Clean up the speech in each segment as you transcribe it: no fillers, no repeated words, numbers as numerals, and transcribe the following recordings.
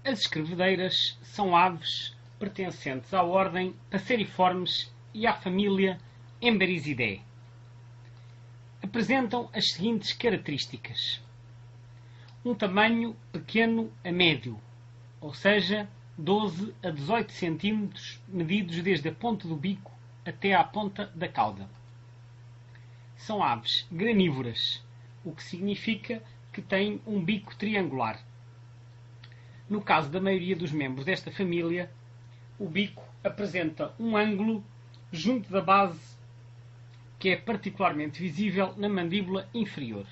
As escrevedeiras são aves pertencentes à ordem Passeriformes e à família Emberizidae. Apresentam as seguintes características: um tamanho pequeno a médio, ou seja, 12 a 18 cm, medidos desde a ponta do bico até à ponta da cauda. São aves granívoras, o que significa que têm um bico triangular. No caso da maioria dos membros desta família, o bico apresenta um ângulo junto da base que é particularmente visível na mandíbula inferior.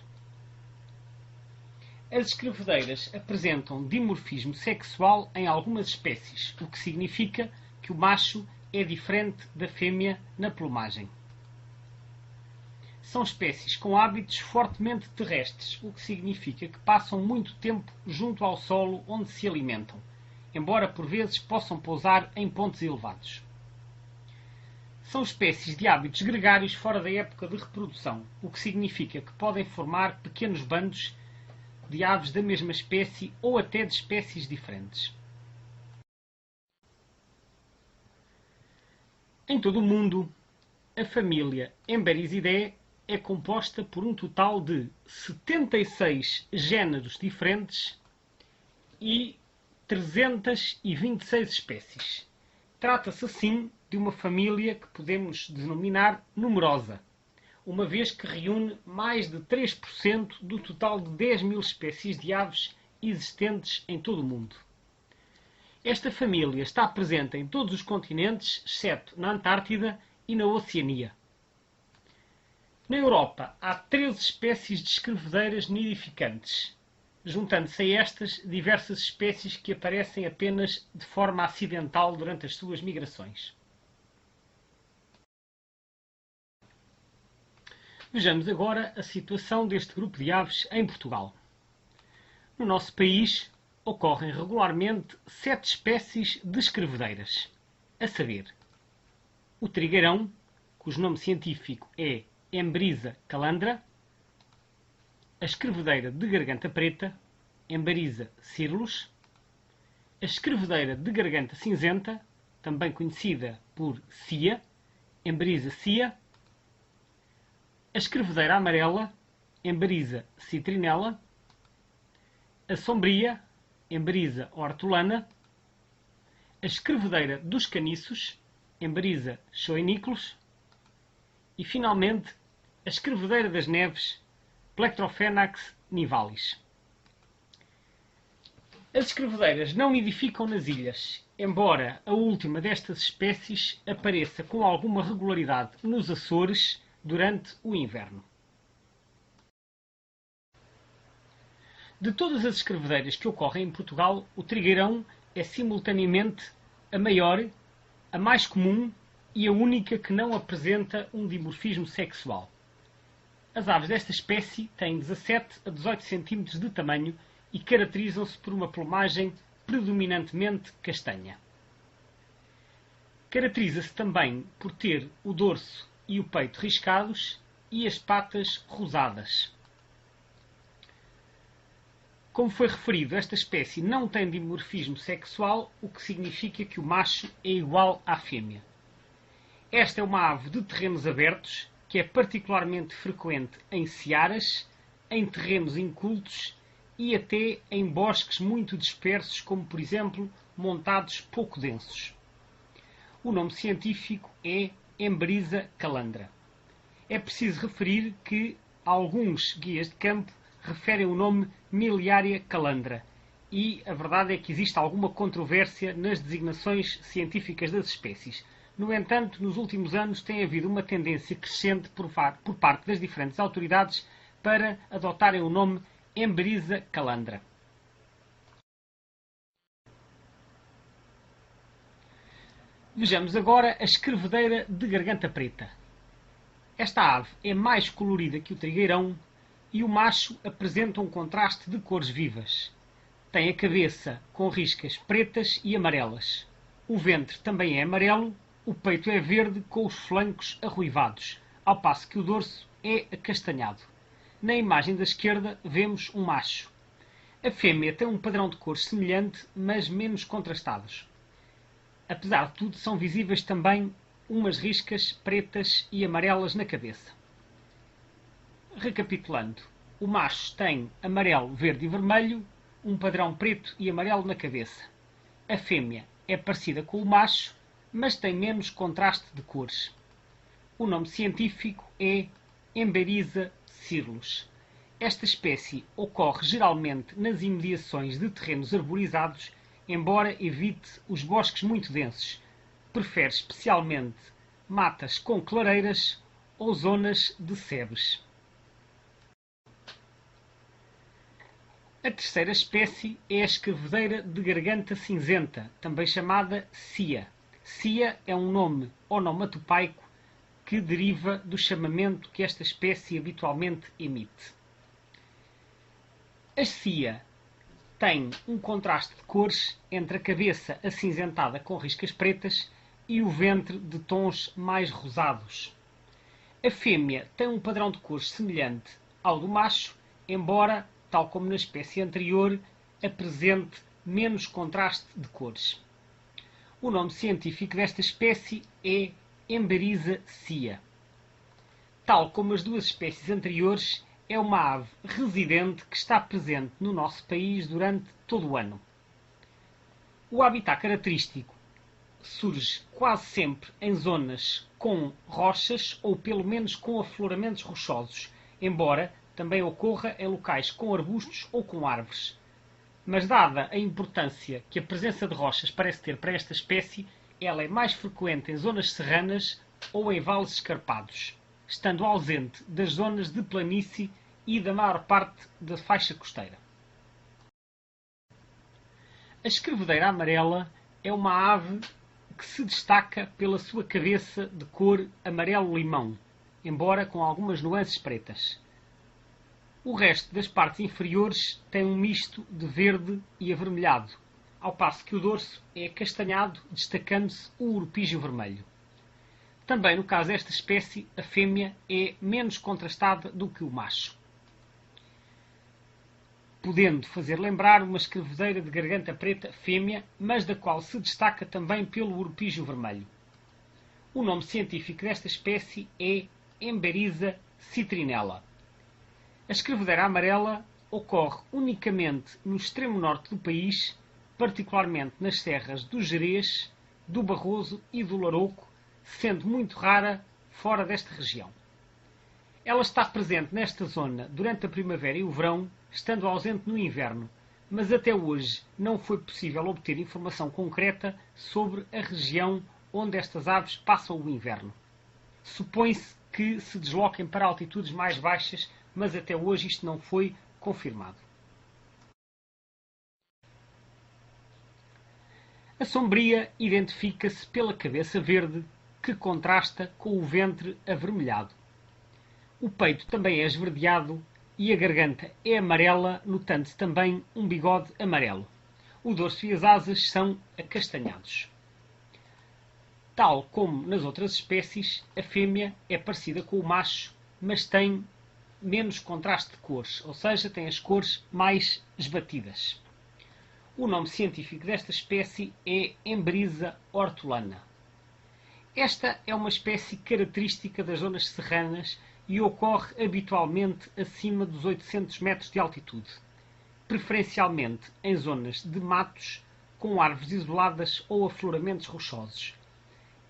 As escrevedeiras apresentam dimorfismo sexual em algumas espécies, o que significa que o macho é diferente da fêmea na plumagem. São espécies com hábitos fortemente terrestres, o que significa que passam muito tempo junto ao solo onde se alimentam, embora por vezes possam pousar em pontos elevados. São espécies de hábitos gregários fora da época de reprodução, o que significa que podem formar pequenos bandos de aves da mesma espécie ou até de espécies diferentes. Em todo o mundo, a família Emberizidae é composta por um total de 76 géneros diferentes e 326 espécies. Trata-se, assim, de uma família que podemos denominar numerosa, uma vez que reúne mais de 3% do total de 10.000 espécies de aves existentes em todo o mundo. Esta família está presente em todos os continentes, exceto na Antártida e na Oceania. Na Europa há 13 espécies de escrevedeiras nidificantes, juntando-se a estas diversas espécies que aparecem apenas de forma acidental durante as suas migrações. Vejamos agora a situação deste grupo de aves em Portugal. No nosso país ocorrem regularmente 7 espécies de escrevedeiras, a saber, o trigueirão, cujo nome científico é Emberiza calandra, a escrevedeira de garganta preta, Emberiza cirrus, a escrevedeira de garganta cinzenta, também conhecida por cia, Emberiza cia, a escrevedeira amarela, Emberiza citrinella, a sombria, Emberiza hortulana, a escrevedeira dos caniços, Emberiza schoenicles, e, finalmente, a escrevedeira das neves, Plectrophenax nivalis. As escrevedeiras não nidificam nas ilhas, embora a última destas espécies apareça com alguma regularidade nos Açores durante o inverno. De todas as escrevedeiras que ocorrem em Portugal, o trigueirão é simultaneamente a maior, a mais comum e a única que não apresenta um dimorfismo sexual. As aves desta espécie têm 17 a 18 cm de tamanho e caracterizam-se por uma plumagem predominantemente castanha. Caracteriza-se também por ter o dorso e o peito riscados e as patas rosadas. Como foi referido, esta espécie não tem dimorfismo sexual, o que significa que o macho é igual à fêmea. Esta é uma ave de terrenos abertos, que é particularmente frequente em searas, em terrenos incultos e até em bosques muito dispersos, como por exemplo montados pouco densos. O nome científico é Emberiza calandra. É preciso referir que alguns guias de campo referem o nome Miliaria calandra e a verdade é que existe alguma controvérsia nas designações científicas das espécies. No entanto, nos últimos anos tem havido uma tendência crescente por parte das diferentes autoridades para adotarem o nome Emberiza calandra. Vejamos agora a escrevedeira de garganta preta. Esta ave é mais colorida que o trigueirão e o macho apresenta um contraste de cores vivas. Tem a cabeça com riscas pretas e amarelas. O ventre também é amarelo, o peito é verde com os flancos arruivados, ao passo que o dorso é acastanhado. Na imagem da esquerda vemos um macho. A fêmea tem um padrão de cores semelhante, mas menos contrastados. Apesar de tudo, são visíveis também umas riscas pretas e amarelas na cabeça. Recapitulando, o macho tem amarelo, verde e vermelho, um padrão preto e amarelo na cabeça. A fêmea é parecida com o macho, mas tem menos contraste de cores. O nome científico é Emberiza cirrus. Esta espécie ocorre geralmente nas imediações de terrenos arborizados, embora evite os bosques muito densos. Prefere especialmente matas com clareiras ou zonas de sebes. A terceira espécie é a escrevedeira de garganta cinzenta, também chamada cia. Cia é um nome onomatopaico que deriva do chamamento que esta espécie habitualmente emite. A cia tem um contraste de cores entre a cabeça acinzentada com riscas pretas e o ventre de tons mais rosados. A fêmea tem um padrão de cores semelhante ao do macho, embora, tal como na espécie anterior, apresente menos contraste de cores. O nome científico desta espécie é Emberiza cia. Tal como as duas espécies anteriores, é uma ave residente que está presente no nosso país durante todo o ano. O habitat característico surge quase sempre em zonas com rochas ou pelo menos com afloramentos rochosos, embora também ocorra em locais com arbustos ou com árvores. Mas dada a importância que a presença de rochas parece ter para esta espécie, ela é mais frequente em zonas serranas ou em vales escarpados, estando ausente das zonas de planície e da maior parte da faixa costeira. A escrevedeira amarela é uma ave que se destaca pela sua cabeça de cor amarelo-limão, embora com algumas nuances pretas. O resto das partes inferiores tem um misto de verde e avermelhado, ao passo que o dorso é acastanhado, destacando-se o urupígio vermelho. Também no caso desta espécie, a fêmea é menos contrastada do que o macho, podendo fazer lembrar uma escrevedeira de garganta preta fêmea, mas da qual se destaca também pelo urupígio vermelho. O nome científico desta espécie é Emberiza citrinella. A escrevedeira amarela ocorre unicamente no extremo norte do país, particularmente nas serras do Gerês, do Barroso e do Larouco, sendo muito rara fora desta região. Ela está presente nesta zona durante a primavera e o verão, estando ausente no inverno, mas até hoje não foi possível obter informação concreta sobre a região onde estas aves passam o inverno. Supõe-se que se desloquem para altitudes mais baixas, mas até hoje isto não foi confirmado. A sombria identifica-se pela cabeça verde, que contrasta com o ventre avermelhado. O peito também é esverdeado e a garganta é amarela, notando-se também um bigode amarelo. O dorso e as asas são acastanhados. Tal como nas outras espécies, a fêmea é parecida com o macho, mas tem menos contraste de cores, ou seja, tem as cores mais esbatidas. O nome científico desta espécie é Emberiza hortulana. Esta é uma espécie característica das zonas serranas e ocorre habitualmente acima dos 800 metros de altitude, preferencialmente em zonas de matos com árvores isoladas ou afloramentos rochosos.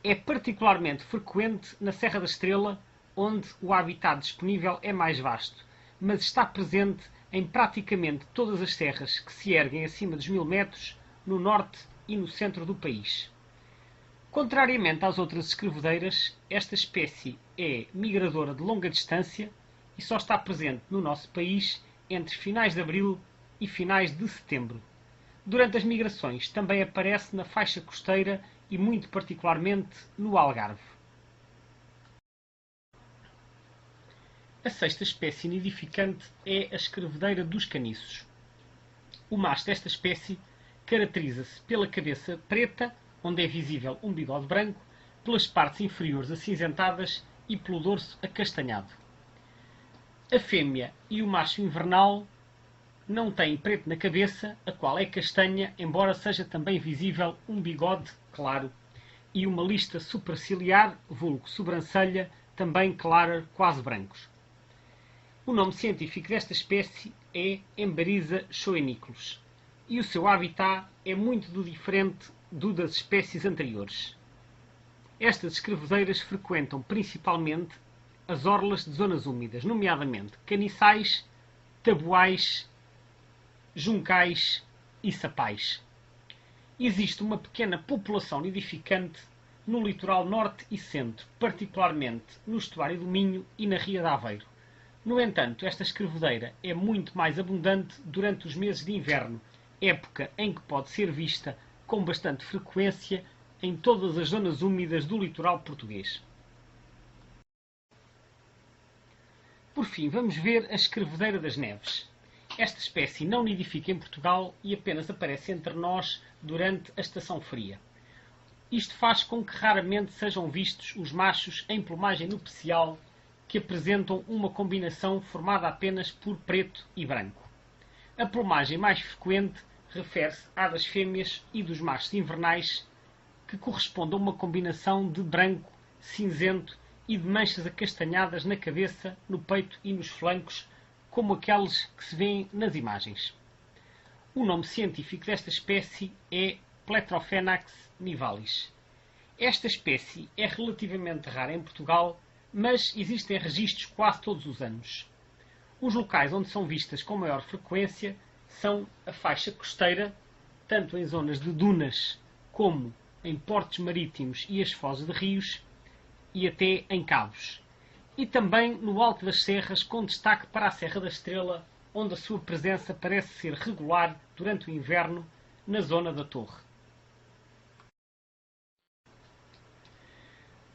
É particularmente frequente na Serra da Estrela, onde o habitat disponível é mais vasto, mas está presente em praticamente todas as serras que se erguem acima dos 1000 metros no norte e no centro do país. Contrariamente às outras escrevedeiras, esta espécie é migradora de longa distância e só está presente no nosso país entre finais de abril e finais de setembro. Durante as migrações também aparece na faixa costeira e muito particularmente no Algarve. A sexta espécie nidificante é a escrevedeira dos caniços. O macho desta espécie caracteriza-se pela cabeça preta, onde é visível um bigode branco, pelas partes inferiores acinzentadas e pelo dorso acastanhado. A fêmea e o macho invernal não tem preto na cabeça, a qual é castanha, embora seja também visível um bigode claro e uma lista superciliar, vulgo sobrancelha, também clara, quase brancos. O nome científico desta espécie é Emberiza schoeniculus e o seu habitat é muito diferente do das espécies anteriores. Estas escrevedeiras frequentam principalmente as orlas de zonas úmidas, nomeadamente caniçais, tabuais, juncais e sapais. Existe uma pequena população nidificante no litoral norte e centro, particularmente no estuário do Minho e na Ria de Aveiro. No entanto, esta escrevedeira é muito mais abundante durante os meses de inverno, época em que pode ser vista com bastante frequência em todas as zonas úmidas do litoral português. Por fim, vamos ver a escrevedeira das neves. Esta espécie não nidifica em Portugal e apenas aparece entre nós durante a estação fria. Isto faz com que raramente sejam vistos os machos em plumagem nupcial que apresentam uma combinação formada apenas por preto e branco. A plumagem mais frequente refere-se à das fêmeas e dos machos invernais, que corresponde a uma combinação de branco, cinzento e de manchas acastanhadas na cabeça, no peito e nos flancos, como aqueles que se vêem nas imagens. O nome científico desta espécie é Pletrophenax nivalis. Esta espécie é relativamente rara em Portugal, mas existem registros quase todos os anos. Os locais onde são vistas com maior frequência são a faixa costeira, tanto em zonas de dunas como em portos marítimos e as fozes de rios, e até em cabos. E também no alto das serras, com destaque para a Serra da Estrela, onde a sua presença parece ser regular durante o inverno na zona da Torre.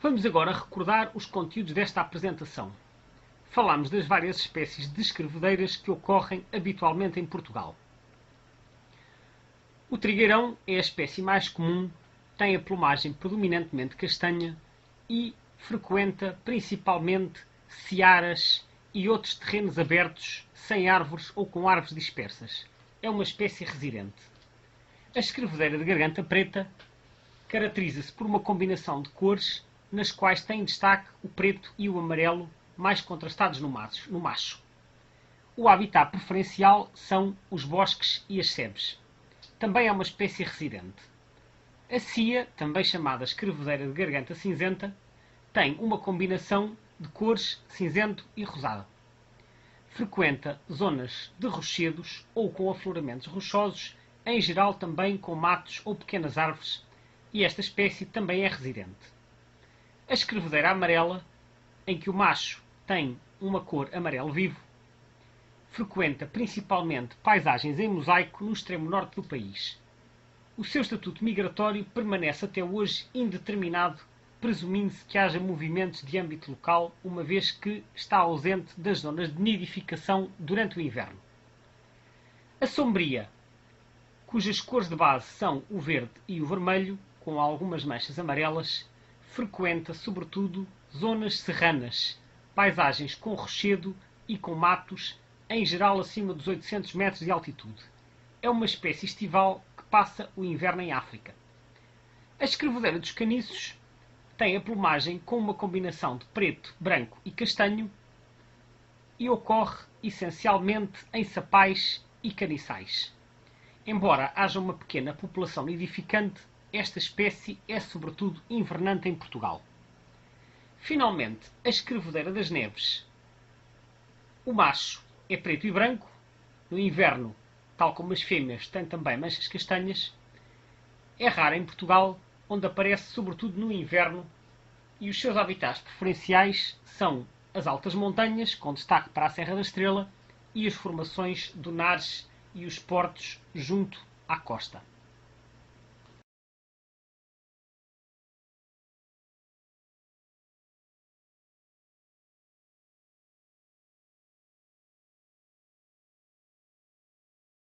Vamos agora recordar os conteúdos desta apresentação. Falámos das várias espécies de escrevedeiras que ocorrem habitualmente em Portugal. O trigueirão é a espécie mais comum, tem a plumagem predominantemente castanha e frequenta principalmente searas e outros terrenos abertos, sem árvores ou com árvores dispersas. É uma espécie residente. A escrevedeira de garganta preta caracteriza-se por uma combinação de cores, nas quais tem destaque o preto e o amarelo, mais contrastados no macho. O habitat preferencial são os bosques e as sebes. Também é uma espécie residente. A cia, também chamada escrevedeira de garganta cinzenta, tem uma combinação de cores cinzento e rosado. Frequenta zonas de rochedos ou com afloramentos rochosos, em geral também com matos ou pequenas árvores, e esta espécie também é residente. A escrevedeira amarela, em que o macho tem uma cor amarelo vivo, frequenta principalmente paisagens em mosaico no extremo norte do país. O seu estatuto migratório permanece até hoje indeterminado, presumindo-se que haja movimentos de âmbito local, uma vez que está ausente das zonas de nidificação durante o inverno. A sombria, cujas cores de base são o verde e o vermelho, com algumas manchas amarelas, frequenta sobretudo zonas serranas, paisagens com rochedo e com matos, em geral acima dos 800 metros de altitude. É uma espécie estival que passa o inverno em África. A escrevedeira dos caniços tem a plumagem com uma combinação de preto, branco e castanho e ocorre essencialmente em sapais e caniçais. Embora haja uma pequena população nidificante, esta espécie é sobretudo invernante em Portugal. Finalmente, a escrevedeira das neves. O macho é preto e branco. No inverno, tal como as fêmeas, tem também manchas castanhas. É rara em Portugal, onde aparece sobretudo no inverno, e os seus habitats preferenciais são as altas montanhas, com destaque para a Serra da Estrela, e as formações dunares e os portos junto à costa.